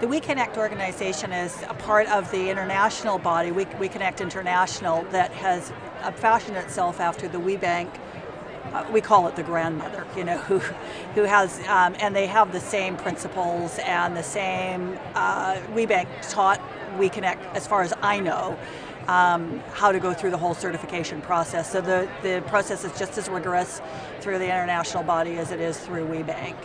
The WBENC organization is a part of the international body, WBEConnect International, that has fashioned itself after the WBENC. We call it the grandmother, who has, and they have the same principles and the same, WBENC taught WBEConnect, as far as I know, how to go through the whole certification process. So the process is just as rigorous through the international body as it is through WBENC.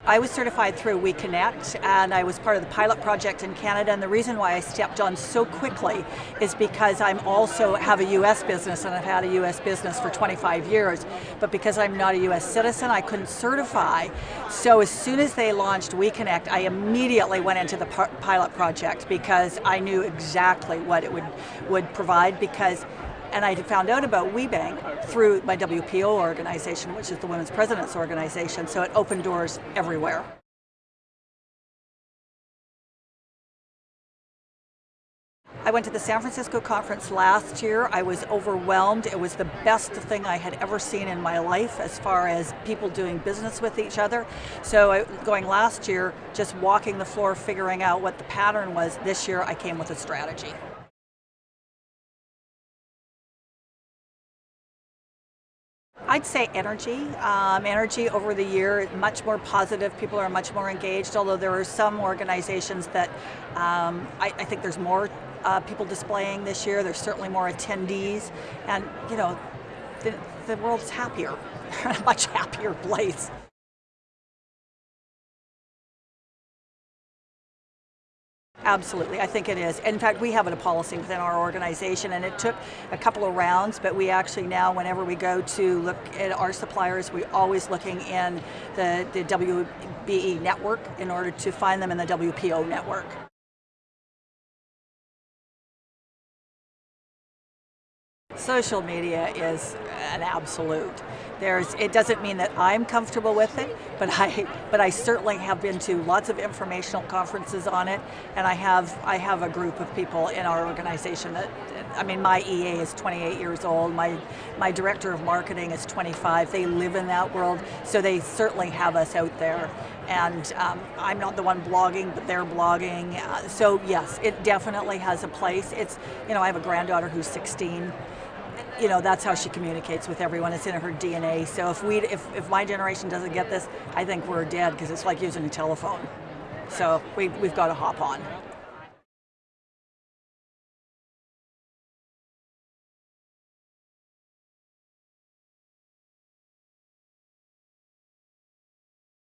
I was certified through WBEConnect, and I was part of the pilot project in Canada, and the reason why I stepped on so quickly is because I'm also have a U.S. business, and I've had a U.S. business for 25 years, but because I'm not a U.S. citizen, I couldn't certify. So as soon as they launched WBEConnect, I immediately went into the pilot project because I knew exactly what it would provide, and I found out about WBENC through my WPO organization, which is the Women's Presidents Organization, so it opened doors everywhere. I went to the San Francisco conference last year. I was overwhelmed. It was the best thing I had ever seen in my life as far as people doing business with each other. So going last year, just walking the floor, figuring out what the pattern was. This year, I came with a strategy. I'd say energy. Energy over the year, much more positive. People are much more engaged, although there are some organizations that I think there's more people displaying this year. There's certainly more attendees, and the world's happier, a much happier place. Absolutely, I think it is. In fact, we have a policy within our organization, and it took a couple of rounds, but we actually now, whenever we go to look at our suppliers, we're always looking in the WBE network in order to find them in the WPO network. Social media is an absolute. It doesn't mean that I'm comfortable with it, but I certainly have been to lots of informational conferences on it, and I have a group of people in our organization that, my EA is 28 years old, my director of marketing is 25. They live in that world, so they certainly have us out there. And I'm not the one blogging, but they're blogging. So yes, it definitely has a place. I have a granddaughter who's 16. That's how she communicates with everyone. It's in her DNA. So if my generation doesn't get this, I think we're dead, because it's like using a telephone. So we've got to hop on.